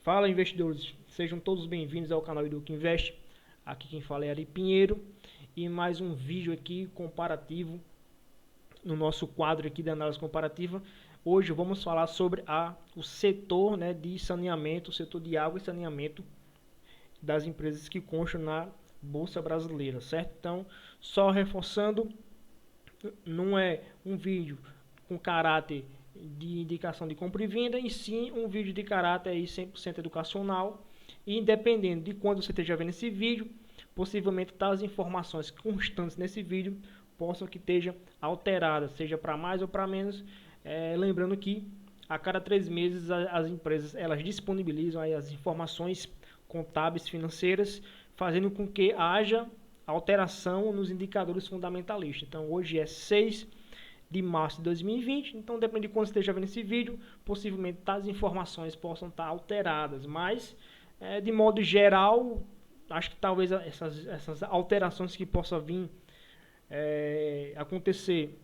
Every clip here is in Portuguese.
Fala, investidores, sejam todos bem-vindos ao canal Educa Invest. Aqui quem fala é Ari Pinheiro e mais um vídeo aqui comparativo no nosso quadro aqui de análise comparativa. Hoje vamos falar sobre o setor, né, de saneamento, o setor de água e saneamento das empresas que constam na Bolsa Brasileira, certo? Então, só reforçando, não é um vídeo com caráter de indicação de compra e venda, e sim um vídeo de caráter aí 100% educacional. E independente de quando você esteja vendo esse vídeo, possivelmente as informações constantes nesse vídeo possam que estejam alteradas, seja para mais ou para menos. Lembrando que a cada 3 meses as empresas elas disponibilizam aí as informações contábeis financeiras, fazendo com que haja alteração nos indicadores fundamentalistas. Então hoje é 6 de março de 2020, então depende de quando você esteja vendo esse vídeo, possivelmente as informações possam estar alteradas, mas de modo geral, acho que talvez essas alterações que possam vir acontecer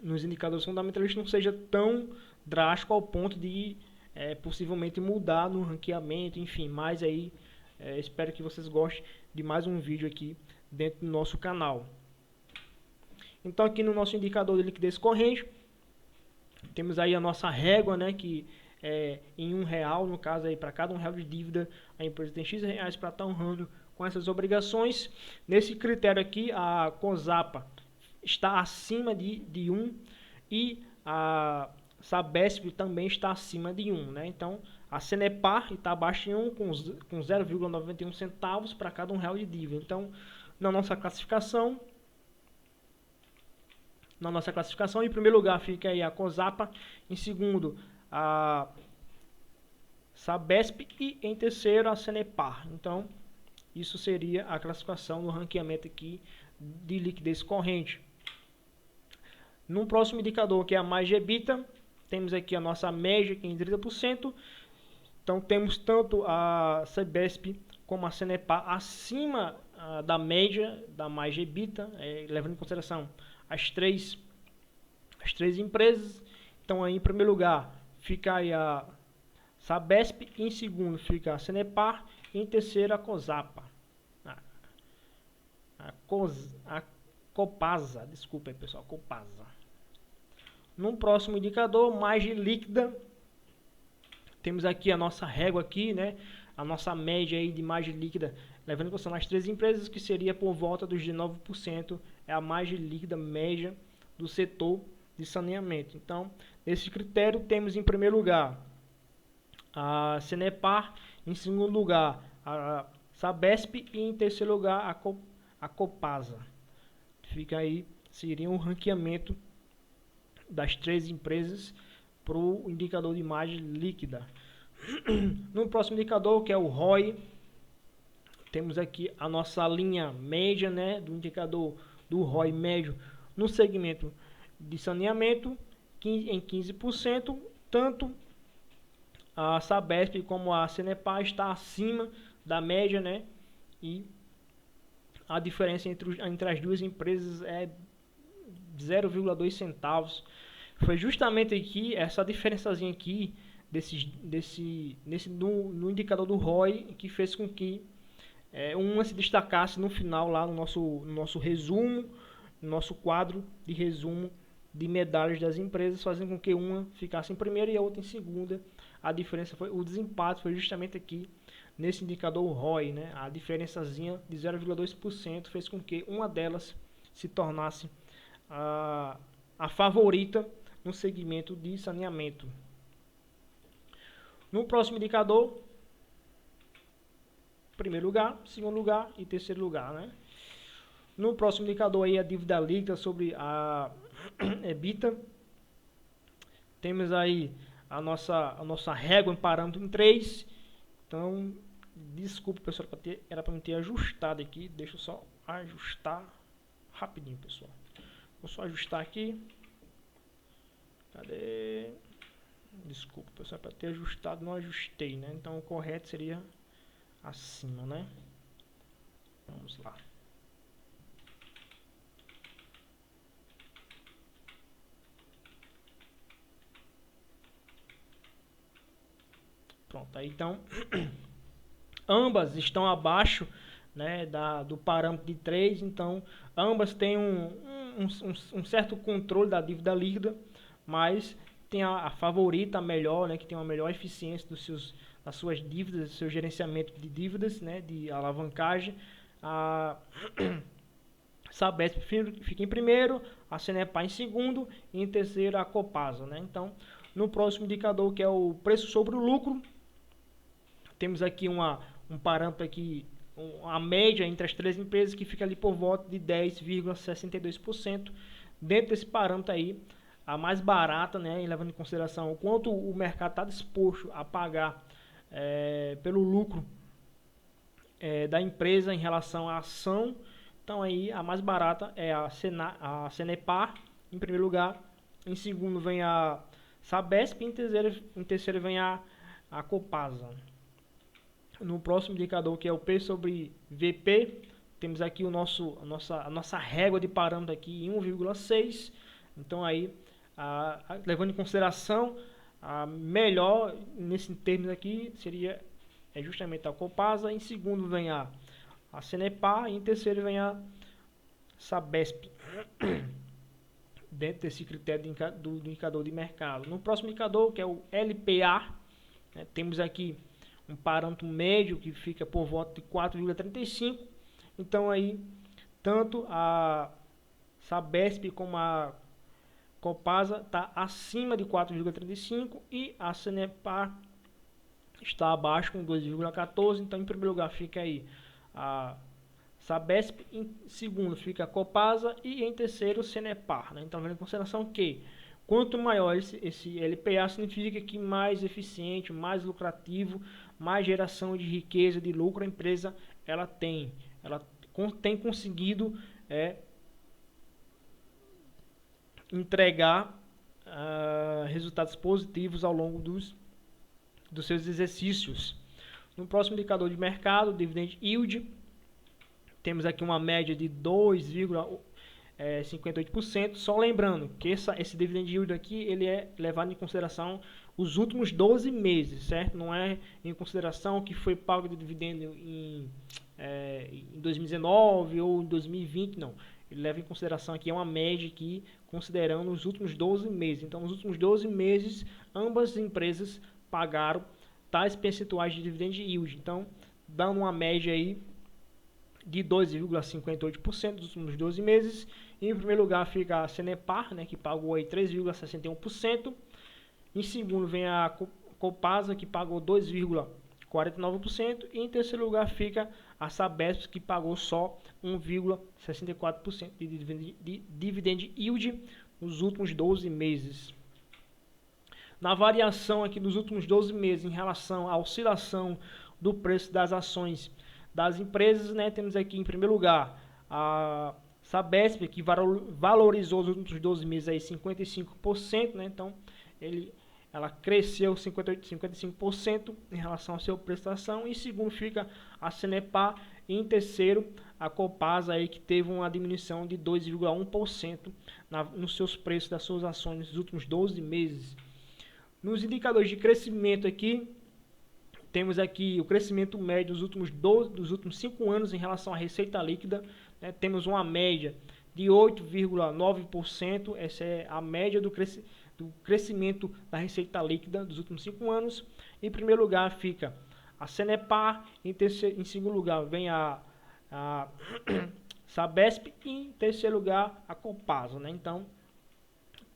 nos indicadores fundamentalistas não seja tão drástico ao ponto de possivelmente mudar no ranqueamento, enfim, mas aí espero que vocês gostem de mais um vídeo aqui dentro do nosso canal. Então aqui no nosso indicador de liquidez corrente, temos aí a nossa régua, né, que é em R$1, no caso aí para cada R$1 de dívida, a empresa tem X reais para estar honrando com essas obrigações. Nesse critério aqui, a COSAPA está acima de 1 e a Sabesp também está acima de 1, né? Então a Sanepar está abaixo de 1 com 0,91 centavos para cada R$1 de dívida. Então na nossa classificação, em primeiro lugar fica aí a COSAPA, em segundo a Sabesp e em terceiro a Sanepar. Então, isso seria a classificação no ranqueamento aqui de liquidez corrente. No próximo indicador, que é a margem EBITDA, temos aqui a nossa média aqui em 30%. Então, temos tanto a Sabesp como a Sanepar acima da média da margem EBITDA, levando em consideração as três empresas. Então aí em primeiro lugar fica aí a Sabesp, em segundo fica a Sanepar e em terceiro a COSAPA, a Copasa, desculpa aí pessoal, Copasa. No próximo indicador, margem líquida, temos aqui a nossa régua aqui, né? A nossa média aí de margem líquida, levando em consideração as três empresas, que seria por volta dos 19%, é a margem líquida média do setor de saneamento. Então, nesse critério temos em primeiro lugar a Sanepar, em segundo lugar a Sabesp e em terceiro lugar a Copasa. Fica aí, seria um ranqueamento das três empresas para o indicador de margem líquida. No próximo indicador, que é o ROI, temos aqui a nossa linha média, né, do indicador do ROI médio no segmento de saneamento em 15%, tanto a Sabesp como a Sanepar está acima da média, né? E a diferença entre as duas empresas é 0,2 centavos. Foi justamente aqui essa diferençazinha aqui no indicador do ROI que fez com que uma se destacasse no final lá no nosso resumo, no nosso quadro de resumo de medalhas das empresas, fazendo com que uma ficasse em primeira e a outra em segunda. A diferença foi, o desempate foi justamente aqui nesse indicador ROI, né? A diferençazinha de 0,2% fez com que uma delas se tornasse a favorita no segmento de saneamento. No próximo indicador, primeiro lugar, segundo lugar e terceiro lugar, né? No próximo indicador aí a dívida líquida sobre a EBITDA, temos aí a nossa régua em parâmetro em 3. Então, desculpa pessoal, era para me ter ajustado aqui. Deixa eu só ajustar rapidinho, pessoal. Vou só ajustar aqui. Cadê? Desculpa pessoal, para ter ajustado, não ajustei, né? Então o correto seria acima, né? Vamos lá. Pronto, aí então ambas estão abaixo, né, do parâmetro de 3, então ambas têm um certo controle da dívida líquida, mas tem a favorita, a melhor, né, que tem uma melhor eficiência das suas dívidas, do seu gerenciamento de dívidas, né, de alavancagem. A Sabesp fica em primeiro, a Sanepar em segundo e em terceiro a Copasa, né? Então, no próximo indicador, que é o preço sobre o lucro, temos aqui um parâmetro aqui, a média entre as três empresas, que fica ali por volta de 10,62%. Dentro desse parâmetro aí, a mais barata, né, levando em consideração o quanto o mercado está disposto a pagar pelo lucro da empresa em relação à ação. Então aí a mais barata é a Sanepar, em primeiro lugar. Em segundo vem a Sabesp, em terceiro vem a Copasa. No próximo indicador, que é o P sobre VP, temos aqui a nossa régua de parâmetro aqui em 1,6. Então aí, levando em consideração, a melhor nesse termos aqui seria justamente a Copasa. Em segundo vem a Sanepar e em terceiro vem a Sabesp, dentro desse critério do indicador de mercado. No próximo indicador, que é o LPA, né, temos aqui um parâmetro médio que fica por volta de 4,35. Então aí, tanto a Sabesp como a Copasa está acima de 4,35 e a Sanepar está abaixo com 2,14. Então, em primeiro lugar fica aí a Sabesp, em segundo fica a Copasa e em terceiro Sanepar, né? Então, vendo em consideração que quanto maior esse LPA, significa que mais eficiente, mais lucrativo, mais geração de riqueza, de lucro a empresa ela tem conseguido entregar resultados positivos ao longo dos seus exercícios. No próximo indicador de mercado, Dividend Yield, temos aqui uma média de 2,58%. Só lembrando que esse Dividend Yield aqui, ele é levado em consideração os últimos 12 meses, certo? Não é em consideração o que foi pago de dividendo em 2019 ou em 2020, não. Ele leva em consideração aqui uma média aqui, considerando os últimos 12 meses. Então, nos últimos 12 meses, ambas as empresas pagaram tais percentuais de dividend yield. Então, dando uma média aí de 2,58% dos últimos 12 meses. E em primeiro lugar fica a Sanepar, né, que pagou aí 3,61%. Em segundo vem a Copasa, que pagou 2,49%. E em terceiro lugar fica a Sabesp, que pagou só 1,64% de dividend yield nos últimos 12 meses. Na variação aqui dos últimos 12 meses em relação à oscilação do preço das ações das empresas, né, temos aqui em primeiro lugar a Sabesp, que valorizou nos últimos 12 meses aí 55%, né, então ela cresceu 55% em relação ao seu preço da ação. Em segundo fica a Sanepar e em terceiro a Copasa, aí, que teve uma diminuição de 2,1% nos seus preços das suas ações nos últimos 12 meses. Nos indicadores de crescimento aqui, temos aqui o crescimento médio dos últimos 5 anos em relação à receita líquida, né? Temos uma média de 8,9%, essa é a média do crescimento da receita líquida dos últimos 5 anos. Em primeiro lugar fica a Sanepar, em segundo lugar vem a Sabesp e em terceiro lugar a Copasa, né? Então,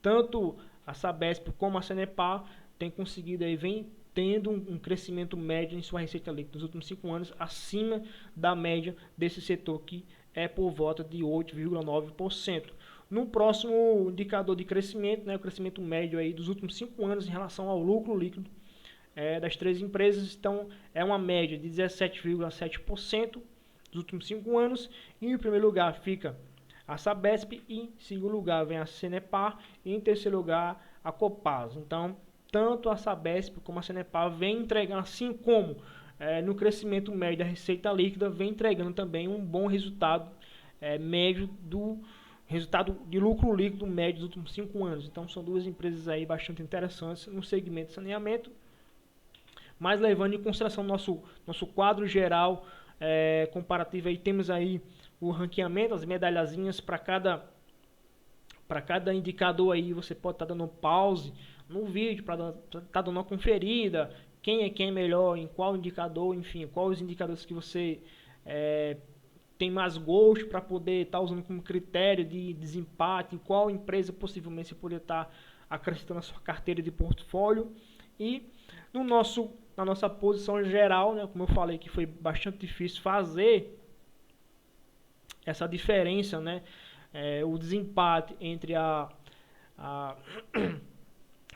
tanto a Sabesp como a Sanepar tem conseguido aí, vem tendo um crescimento médio em sua receita líquida nos últimos 5 anos, acima da média desse setor, que é por volta de 8,9%. No próximo indicador de crescimento, né, o crescimento médio aí dos últimos 5 anos em relação ao lucro líquido das três empresas, então é uma média de 17,7% dos últimos 5 anos. E em primeiro lugar fica a Sabesp, e em segundo lugar vem a Sanepar e em terceiro lugar a Copasa. Então, tanto a Sabesp como a Sanepar vem entregando, assim como no crescimento médio da receita líquida, vem entregando também um bom resultado médio resultado de lucro líquido médio dos últimos 5 anos. Então, são duas empresas aí bastante interessantes no segmento de saneamento. Mas levando em consideração nosso quadro geral comparativo, aí temos aí o ranqueamento, as medalhazinhas para cada indicador aí. Você pode estar dando pause no vídeo para estar dando uma conferida, quem é melhor em qual indicador, enfim, quais os indicadores que você tem mais gosto para poder estar usando como critério de desempate, em qual empresa possivelmente você poderia estar acrescentando a sua carteira de portfólio. E na nossa posição geral, né, como eu falei que foi bastante difícil fazer essa diferença, né, o desempate entre a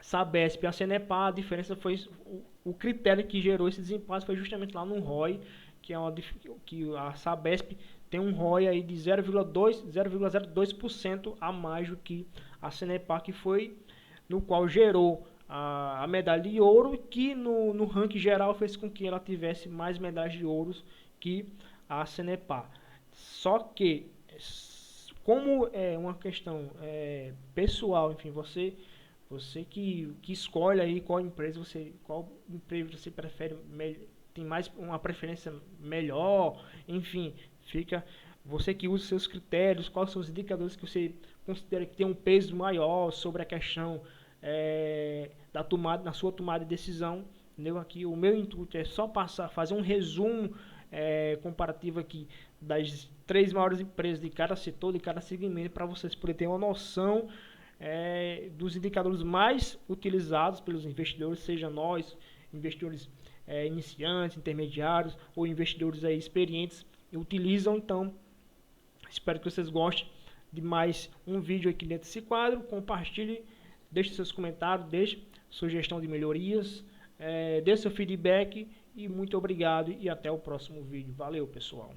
Sabesp e a Sanepar. A diferença foi o critério que gerou esse desempate foi justamente lá no ROI, que a Sabesp tem um ROI aí de 0,02% a mais do que a Sanepar, que foi no qual gerou a medalha de ouro, que no ranking geral fez com que ela tivesse mais medalhas de ouro que a Sanepar. Só que, como é uma questão pessoal, enfim, você que escolhe aí qual empresa você prefere, tem mais uma preferência melhor, enfim, fica você que usa seus critérios, quais são os indicadores que você considera que tem um peso maior sobre a questão na sua tomada de decisão. Entendeu? Aqui o meu intuito é só fazer um resumo comparativo aqui das 3 maiores empresas de cada setor, de cada segmento, para vocês poderem ter uma noção dos indicadores mais utilizados pelos investidores, seja nós, investidores iniciantes, intermediários ou investidores experientes, utilizam. Então, espero que vocês gostem de mais um vídeo aqui dentro desse quadro. Compartilhe, deixe seus comentários, deixe sugestão de melhorias, dê seu feedback e muito obrigado e até o próximo vídeo. Valeu, pessoal!